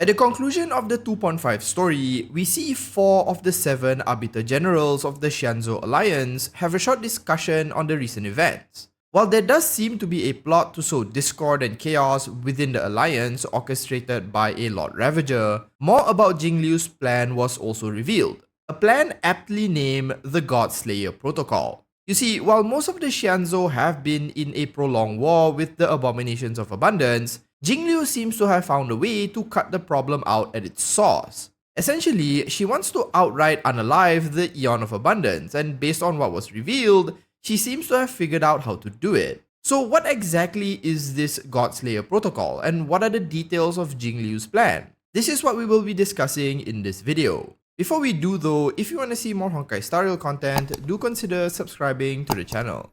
At the conclusion of the 2.5 story, we see 4 of the 7 arbiter generals of the Xianzhou Alliance have a short discussion on the recent events. While there does seem to be a plot to sow discord and chaos within the alliance orchestrated by a Lord Ravager, more about Jingliu's plan was also revealed. A plan aptly named the Godslayer Protocol. You see, while most of the xianzhou have been in a prolonged war with the abominations of abundance, Jingliu seems to have found a way to cut the problem out at its source. Essentially, she wants to outright unalive the Aeon of Abundance, and based on what was revealed, she seems to have figured out how to do it. So what exactly is this Godslayer protocol, and what are the details of Jingliu's plan? This is what we will be discussing in this video. Before we do though, if you want to see more Honkai Star Rail content, do consider subscribing to the channel.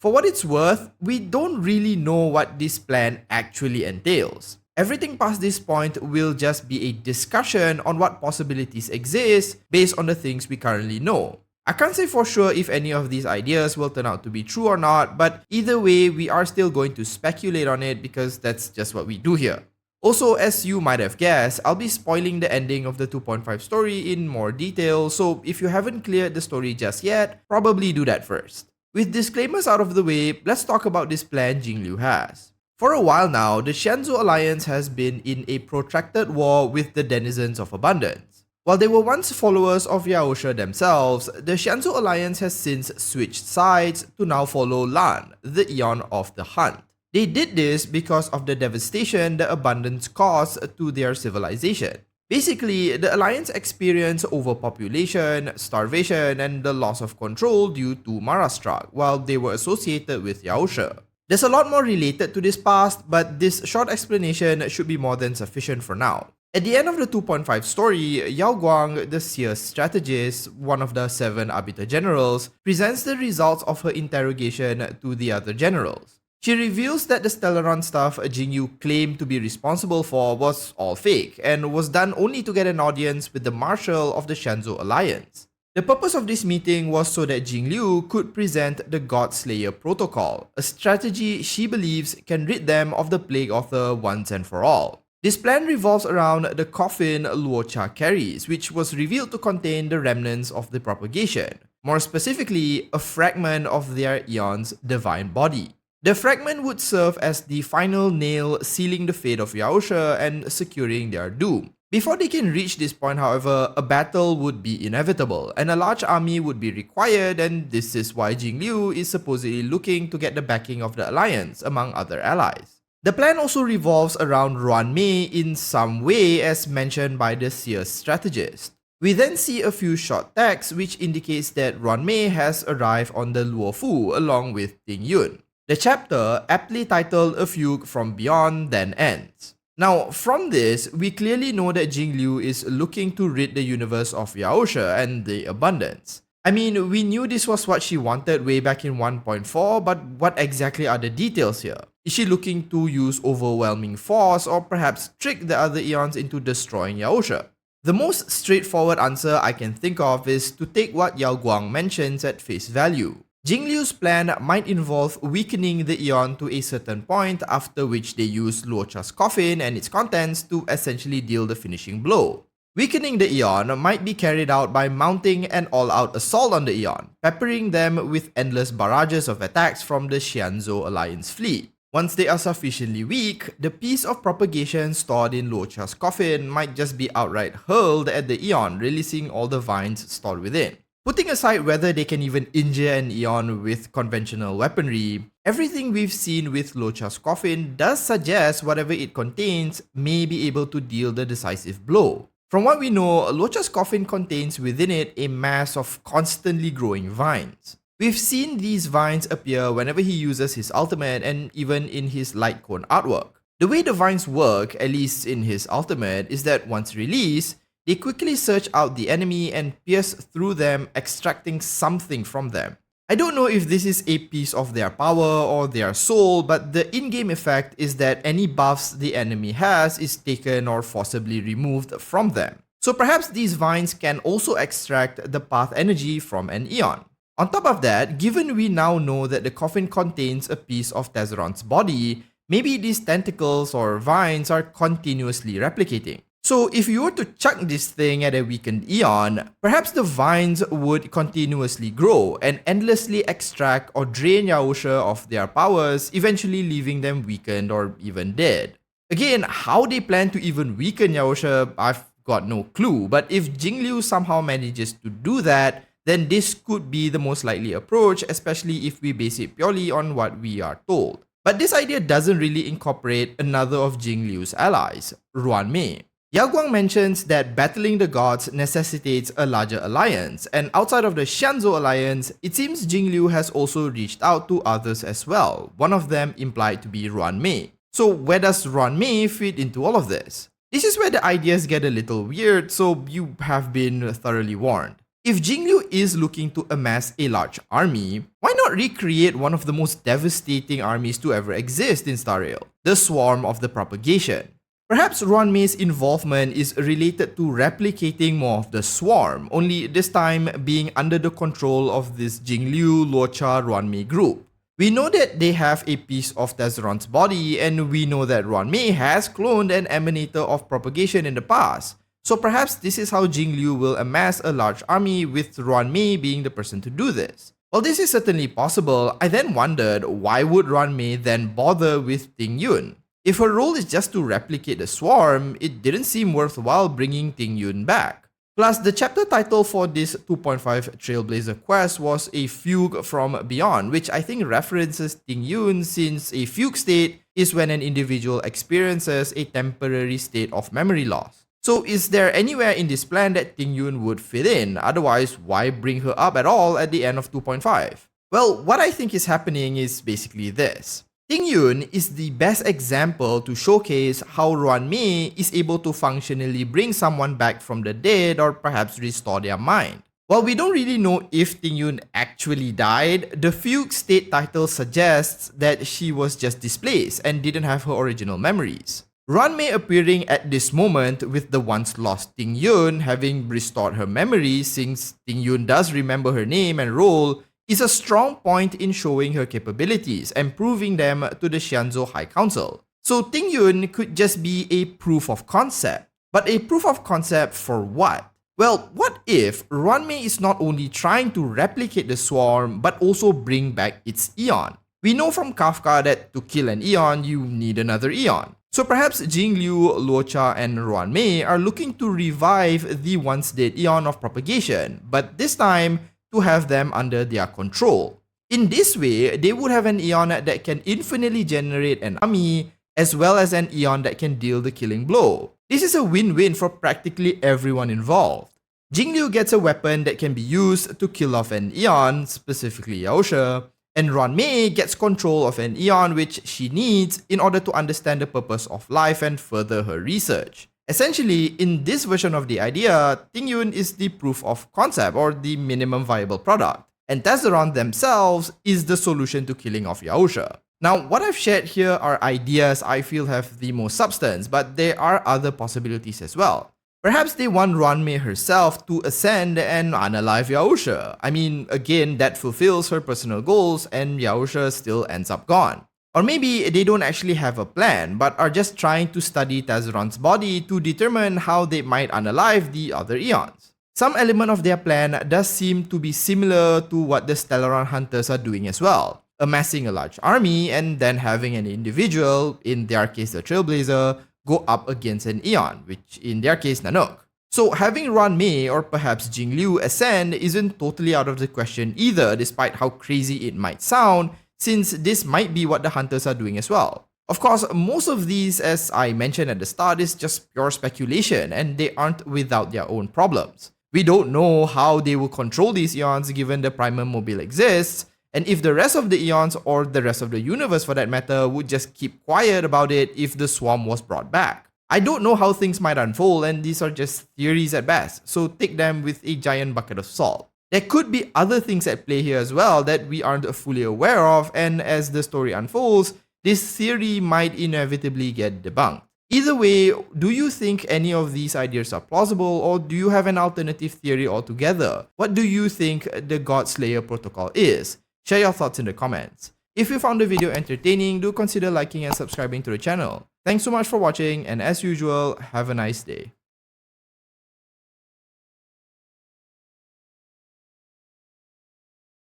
For what it's worth, we don't really know what this plan actually entails. Everything past this point will just be a discussion on what possibilities exist based on the things we currently know. I can't say for sure if any of these ideas will turn out to be true or not, but either way, we are still going to speculate on it because that's just what we do here. Also, as you might have guessed, I'll be spoiling the ending of the 2.5 story in more detail, so if you haven't cleared the story just yet, probably do that first. With disclaimers out of the way, let's talk about this plan Jingliu has. For a while now, the Xianzhou Alliance has been in a protracted war with the denizens of abundance. While they were once followers of Luocha themselves, the Xianzhou Alliance has since switched sides to now follow Lan, the Aeon of the Hunt. They did this because of the devastation the abundance caused to their civilization. Basically, the Alliance experienced overpopulation, starvation, and the loss of control due to Marashtra, while they were associated with Luocha. There's a lot more related to this past, but this short explanation should be more than sufficient for now. At the end of the 2.5 story, Yao Guang, the seer strategist, one of the 7 arbiter generals, presents the results of her interrogation to the other generals. She reveals that the Stellaron stuff Jingliu claimed to be responsible for was all fake and was done only to get an audience with the marshal of the Xianzhou Alliance. The purpose of this meeting was so that Jingliu could present the Godslayer protocol, a strategy she believes can rid them of the Plague Author once and for all. This plan revolves around the coffin Luocha carries, which was revealed to contain the remnants of the propagation, more specifically, a fragment of their Aeon's divine body. The fragment would serve as the final nail sealing the fate of Luocha and securing their doom. Before they can reach this point, however, a battle would be inevitable, and a large army would be required, and this is why Jingliu is supposedly looking to get the backing of the alliance, among other allies. The plan also revolves around Ruan in some way, as mentioned by the seer strategist. We then see a few short texts which indicates that Ruan has arrived on the Luofu along with Ting Yun. The chapter, aptly titled A Fugue from Beyond, then ends. Now, from this, we clearly know that Jingliu is looking to rid the universe of Luocha and the abundance. I mean, we knew this was what she wanted way back in 1.4, but what exactly are the details here? Is she looking to use overwhelming force or perhaps trick the other Aeons into destroying Luocha? The most straightforward answer I can think of is to take what Yao Guang mentions at face value. Jingliu's plan might involve weakening the Aeon to a certain point, after which they use Luocha's coffin and its contents to essentially deal the finishing blow. Weakening the Aeon might be carried out by mounting an all-out assault on the Aeon, peppering them with endless barrages of attacks from the Xianzhou Alliance fleet. Once they are sufficiently weak, the piece of propagation stored in Luocha's coffin might just be outright hurled at the Aeon, releasing all the vines stored within. Putting aside whether they can even injure an Aeon with conventional weaponry, everything we've seen with Luocha's coffin does suggest whatever it contains may be able to deal the decisive blow. From what we know, Luocha's coffin contains within it a mass of constantly growing vines. We've seen these vines appear whenever he uses his ultimate and even in his light cone artwork. The way the vines work, at least in his ultimate, is that once released, they quickly search out the enemy and pierce through them, extracting something from them. I don't know if this is a piece of their power or their soul, but the in-game effect is that any buffs the enemy has is taken or forcibly removed from them. So perhaps these vines can also extract the path energy from an Aeon. On top of that, given we now know that the coffin contains a piece of Tezeron's body, Maybe these tentacles or vines are continuously replicating. So if you were to chuck this thing at a weakened Aeon, perhaps the vines would continuously grow and endlessly extract or drain Yaosha of their powers, eventually leaving them weakened or even dead. Again, how they plan to even weaken Yaosha, I've got no clue, but if Jingliu somehow manages to do that, then this could be the most likely approach, especially if we base it purely on what we are told. But this idea doesn't really incorporate another of Jingliu's allies, Ruan Mei. Yao Guang mentions that battling the gods necessitates a larger alliance, and outside of the Xianzhou alliance, it seems Jingliu has also reached out to others as well, one of them implied to be Ruan Mei. So where does Ruan Mei fit into all of this? This is where the ideas get a little weird, so you have been thoroughly warned. If Jingliu is looking to amass a large army, why not recreate one of the most devastating armies to ever exist in Star Rail, the Swarm of the Propagation? Perhaps Ruan Mei's involvement is related to replicating more of the Swarm, only this time being under the control of this Jingliu, Luocha, Ruan Mei group. We know that they have a piece of Tezeron's body, and we know that Ruan Mei has cloned an emanator of propagation in the past. So perhaps this is how Jingliu will amass a large army, with Ruan Mei being the person to do this. While this is certainly possible, I then wondered why would Ruan Mei then bother with Ting Yun? If her role is just to replicate the swarm, it didn't seem worthwhile bringing Ting Yun back. Plus, the chapter title for this 2.5 Trailblazer quest was A Fugue from Beyond, which I think references Ting Yun, since a fugue state is when an individual experiences a temporary state of memory loss. So is there anywhere in this plan that Ting Yun would fit in? Otherwise, why bring her up at all at the end of 2.5? Well, what I think is happening is basically this. Ting Yun is the best example to showcase how Ruan Mei is able to functionally bring someone back from the dead or perhaps restore their mind. While we don't really know if Ting Yun actually died, the fugue state title suggests that she was just displaced and didn't have her original memories. Ruan Mei appearing at this moment with the once lost Ting Yun having restored her memories, since Ting Yun does remember her name and role, is a strong point in showing her capabilities and proving them to the Xianzhou High Council. So Ting Yun could just be a proof of concept. But a proof of concept for what? Well, what if Ruan Mei is not only trying to replicate the swarm but also bring back its aeon? We know from Kafka that to kill an aeon, you need another aeon. So perhaps Jingliu, Luocha, and Ruan Mei are looking to revive the once dead aeon of propagation, but this time to have them under their control. In this way, they would have an aeon that can infinitely generate an army, as well as an aeon that can deal the killing blow. This is a win-win for practically everyone involved. Jingliu gets a weapon that can be used to kill off an aeon, specifically Yaosha, and Ruan Mei gets control of an aeon which she needs in order to understand the purpose of life and further her research. Essentially, in this version of the idea, Ting Yun is the proof of concept or the minimum viable product, and Tezeron themselves is the solution to killing off Yaosha. Now, what I've shared here are ideas I feel have the most substance, but there are other possibilities as well. Perhaps they want Ruan Mei herself to ascend and unalive Yaosha. I mean, again, that fulfills her personal goals and Yaosha still ends up gone. Or maybe they don't actually have a plan, but are just trying to study Tezeron's body to determine how they might unalive the other aeons. Some element of their plan does seem to be similar to what the Stellaron hunters are doing as well, amassing a large army and then having an individual, in their case the Trailblazer, go up against an aeon, which in their case Nanook. So having Ruan Mei or perhaps Jingliu ascend isn't totally out of the question either, despite how crazy it might sound, since this might be what the hunters are doing as well. Of course, most of these, as I mentioned at the start, is just pure speculation, and they aren't without their own problems. We don't know how they will control these aeons given the Primal Mobile exists, and if the rest of the aeons, or the rest of the universe for that matter, would just keep quiet about it if the swarm was brought back. I don't know how things might unfold, and these are just theories at best, so take them with a giant bucket of salt. There could be other things at play here as well that we aren't fully aware of, and as the story unfolds, this theory might inevitably get debunked. Either way, do you think any of these ideas are plausible, or do you have an alternative theory altogether? What do you think the Godslayer protocol is? Share your thoughts in the comments. If you found the video entertaining, do consider liking and subscribing to the channel. Thanks so much for watching, and as usual, have a nice day.